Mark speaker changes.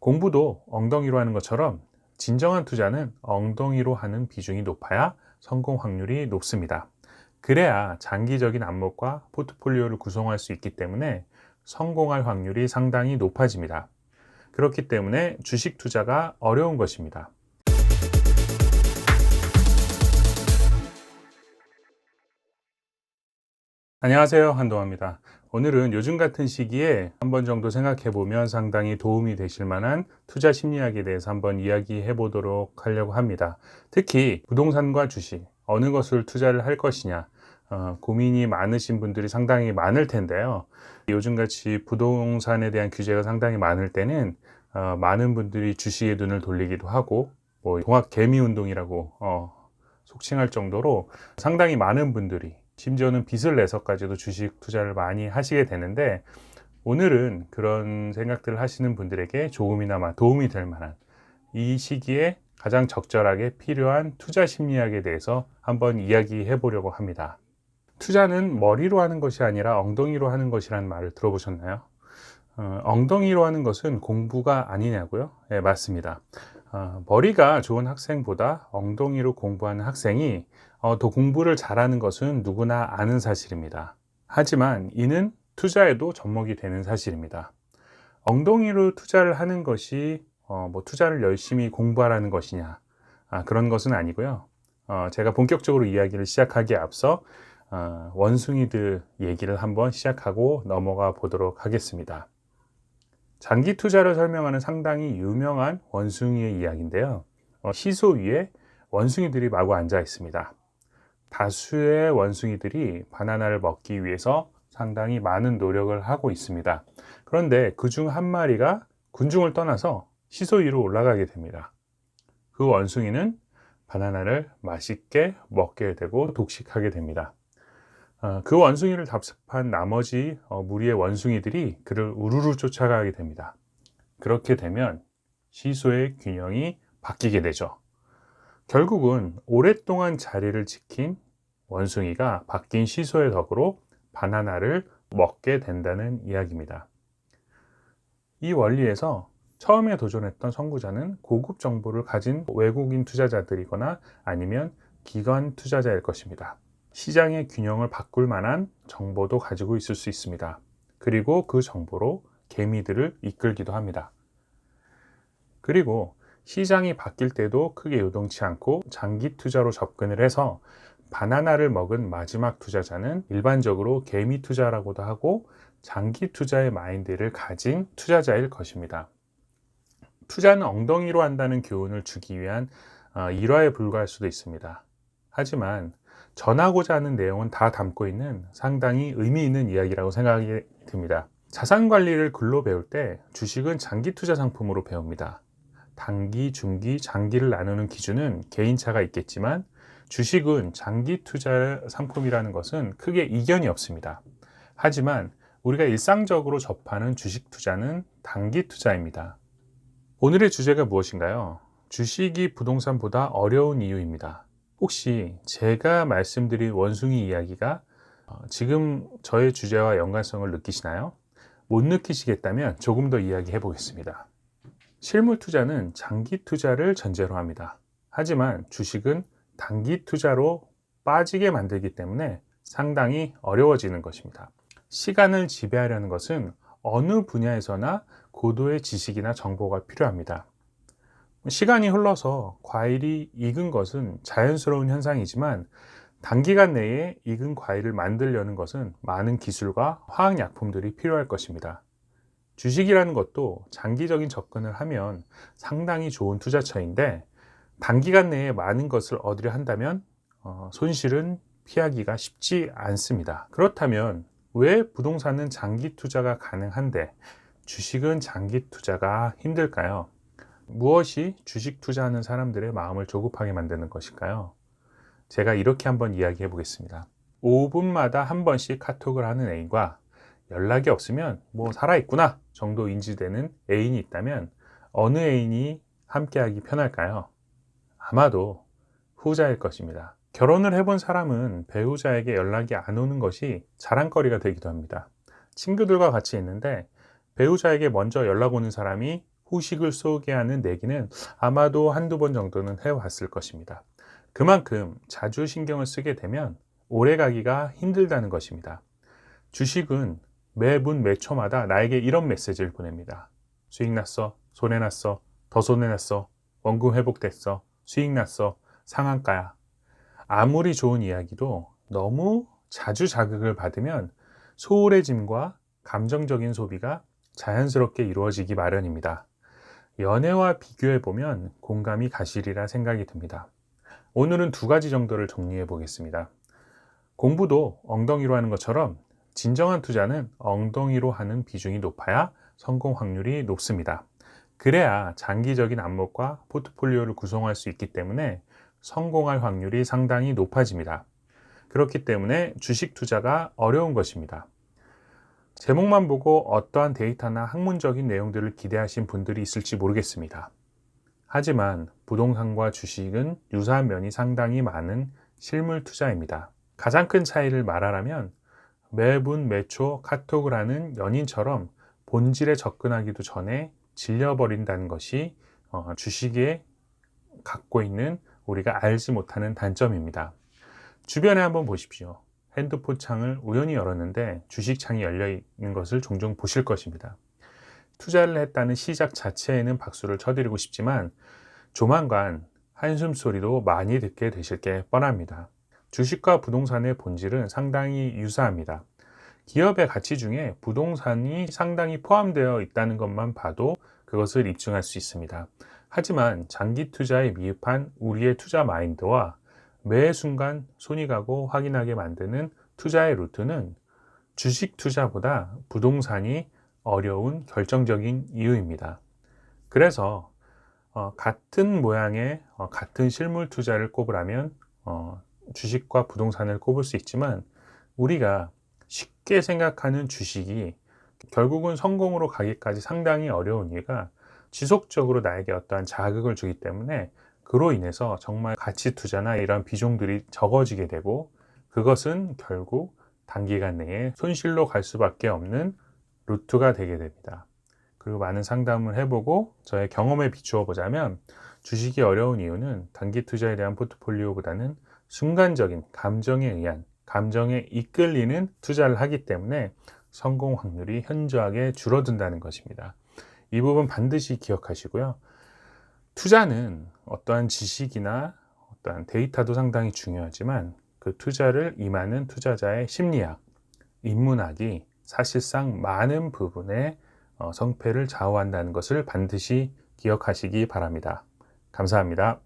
Speaker 1: 공부도 엉덩이로 하는 것처럼 진정한 투자는 엉덩이로 하는 비중이 높아야 성공 확률이 높습니다. 그래야 장기적인 안목과 포트폴리오를 구성할 수 있기 때문에 성공할 확률이 상당히 높아집니다. 그렇기 때문에 주식 투자가 어려운 것입니다. 안녕하세요, 한동화입니다. 오늘은 요즘 같은 시기에 한 번 정도 생각해 보면 상당히 도움이 되실 만한 투자 심리학에 대해서 한번 이야기해 보도록 하려고 합니다. 특히 부동산과 주식, 어느 것을 투자를 할 것이냐, 고민이 많으신 분들이 상당히 많을 텐데요. 요즘같이 부동산에 대한 규제가 상당히 많을 때는 많은 분들이 주식에 눈을 돌리기도 하고, 동학 개미 운동이라고 속칭할 정도로 상당히 많은 분들이, 심지어는 빚을 내서까지도 주식 투자를 많이 하시게 되는데, 오늘은 그런 생각들을 하시는 분들에게 조금이나마 도움이 될 만한, 이 시기에 가장 적절하게 필요한 투자 심리학에 대해서 한번 이야기해 보려고 합니다. 투자는 머리로 하는 것이 아니라 엉덩이로 하는 것이라는 말을 들어보셨나요? 엉덩이로 하는 것은 공부가 아니냐고요? 네, 맞습니다. 머리가 좋은 학생보다 엉덩이로 공부하는 학생이 더 공부를 잘하는 것은 누구나 아는 사실입니다. 하지만 이는 투자에도 접목이 되는 사실입니다. 엉덩이로 투자를 하는 것이 투자를 열심히 공부하라는 것이냐, 그런 것은 아니고요. 제가 본격적으로 이야기를 시작하기에 앞서 원숭이들 얘기를 한번 시작하고 넘어가 보도록 하겠습니다. 장기 투자를 설명하는 상당히 유명한 원숭이의 이야기인데요. 시소 위에 원숭이들이 마구 앉아 있습니다. 다수의 원숭이들이 바나나를 먹기 위해서 상당히 많은 노력을 하고 있습니다. 그런데 그 중 한 마리가 군중을 떠나서 시소 위로 올라가게 됩니다. 그 원숭이는 바나나를 맛있게 먹게 되고 독식하게 됩니다. 그 원숭이를 답습한 나머지 무리의 원숭이들이 그를 우르르 쫓아가게 됩니다. 그렇게 되면 시소의 균형이 바뀌게 되죠. 결국은 오랫동안 자리를 지킨 원숭이가 바뀐 시소의 덕으로 바나나를 먹게 된다는 이야기입니다. 이 원리에서 처음에 도전했던 선구자는 고급 정보를 가진 외국인 투자자들이거나 아니면 기관 투자자일 것입니다. 시장의 균형을 바꿀 만한 정보도 가지고 있을 수 있습니다. 그리고 그 정보로 개미들을 이끌기도 합니다. 그리고 시장이 바뀔 때도 크게 요동치 않고 장기 투자로 접근을 해서 바나나를 먹은 마지막 투자자는 일반적으로 개미 투자라고도 하고 장기 투자의 마인드를 가진 투자자일 것입니다. 투자는 엉덩이로 한다는 교훈을 주기 위한 일화에 불과할 수도 있습니다. 하지만 전하고자 하는 내용은 다 담고 있는 상당히 의미 있는 이야기라고 생각이 듭니다. 자산 관리를 글로 배울 때 주식은 장기 투자 상품으로 배웁니다. 단기, 중기, 장기를 나누는 기준은 개인차가 있겠지만 주식은 장기 투자 상품이라는 것은 크게 이견이 없습니다. 하지만 우리가 일상적으로 접하는 주식 투자는 단기 투자입니다. 오늘의 주제가 무엇인가요? 주식이 부동산보다 어려운 이유입니다. 혹시 제가 말씀드린 원숭이 이야기가 지금 저의 주제와 연관성을 느끼시나요? 못 느끼시겠다면 조금 더 이야기해 보겠습니다. 실물 투자는 장기 투자를 전제로 합니다. 하지만 주식은 단기 투자로 빠지게 만들기 때문에 상당히 어려워지는 것입니다. 시간을 지배하려는 것은 어느 분야에서나 고도의 지식이나 정보가 필요합니다. 시간이 흘러서 과일이 익은 것은 자연스러운 현상이지만 단기간 내에 익은 과일을 만들려는 것은 많은 기술과 화학약품들이 필요할 것입니다. 주식이라는 것도 장기적인 접근을 하면 상당히 좋은 투자처인데 단기간 내에 많은 것을 얻으려 한다면 손실은 피하기가 쉽지 않습니다. 그렇다면 왜 부동산은 장기 투자가 가능한데 주식은 장기 투자가 힘들까요? 무엇이 주식 투자하는 사람들의 마음을 조급하게 만드는 것일까요? 제가 이렇게 한번 이야기해 보겠습니다. 5분마다 한 번씩 카톡을 하는 애인과 연락이 없으면 살아있구나 정도 인지되는 애인이 있다면 어느 애인이 함께하기 편할까요? 아마도 후자일 것입니다. 결혼을 해본 사람은 배우자에게 연락이 안 오는 것이 자랑거리가 되기도 합니다. 친구들과 같이 있는데 배우자에게 먼저 연락 오는 사람이 후식을 쏘게 하는 내기는 아마도 한두 번 정도는 해왔을 것입니다. 그만큼 자주 신경을 쓰게 되면 오래 가기가 힘들다는 것입니다. 주식은 매분 매초마다 나에게 이런 메시지를 보냅니다. 수익 났어, 손해 났어, 더 손해 났어, 원금 회복됐어, 수익 났어, 상한가야. 아무리 좋은 이야기도 너무 자주 자극을 받으면 소홀해짐과 감정적인 소비가 자연스럽게 이루어지기 마련입니다. 연애와 비교해 보면 공감이 가시리라 생각이 듭니다. 오늘은 두 가지 정도를 정리해 보겠습니다. 공부도 엉덩이로 하는 것처럼 진정한 투자는 엉덩이로 하는 비중이 높아야 성공 확률이 높습니다. 그래야 장기적인 안목과 포트폴리오를 구성할 수 있기 때문에 성공할 확률이 상당히 높아집니다. 그렇기 때문에 주식 투자가 어려운 것입니다. 제목만 보고 어떠한 데이터나 학문적인 내용들을 기대하신 분들이 있을지 모르겠습니다. 하지만 부동산과 주식은 유사한 면이 상당히 많은 실물 투자입니다. 가장 큰 차이를 말하라면 매분 매초 카톡을 하는 연인처럼 본질에 접근하기도 전에 질려버린다는 것이 주식에 갖고 있는 우리가 알지 못하는 단점입니다. 주변에 한번 보십시오. 핸드폰 창을 우연히 열었는데 주식 창이 열려 있는 것을 종종 보실 것입니다. 투자를 했다는 시작 자체에는 박수를 쳐드리고 싶지만 조만간 한숨소리도 많이 듣게 되실 게 뻔합니다. 주식과 부동산의 본질은 상당히 유사합니다. 기업의 가치 중에 부동산이 상당히 포함되어 있다는 것만 봐도 그것을 입증할 수 있습니다. 하지만 장기 투자에 미흡한 우리의 투자 마인드와 매 순간 손이 가고 확인하게 만드는 투자의 루트는 주식 투자보다 부동산이 어려운 결정적인 이유입니다. 그래서 같은 모양의 같은 실물 투자를 꼽으라면 주식과 부동산을 꼽을 수 있지만 우리가 쉽게 생각하는 주식이 결국은 성공으로 가기까지 상당히 어려운 이유가 지속적으로 나에게 어떠한 자극을 주기 때문에 그로 인해서 정말 가치 투자나 이런 비중들이 적어지게 되고 그것은 결국 단기간 내에 손실로 갈 수밖에 없는 루트가 되게 됩니다. 그리고 많은 상담을 해보고 저의 경험에 비추어 보자면 주식이 어려운 이유는 단기 투자에 대한 포트폴리오보다는 순간적인 감정에 의한 감정에 이끌리는 투자를 하기 때문에 성공 확률이 현저하게 줄어든다는 것입니다. 이 부분 반드시 기억하시고요. 투자는 어떠한 지식이나 어떠한 데이터도 상당히 중요하지만 그 투자를 임하는 투자자의 심리학, 인문학이 사실상 많은 부분의 성패를 좌우한다는 것을 반드시 기억하시기 바랍니다. 감사합니다.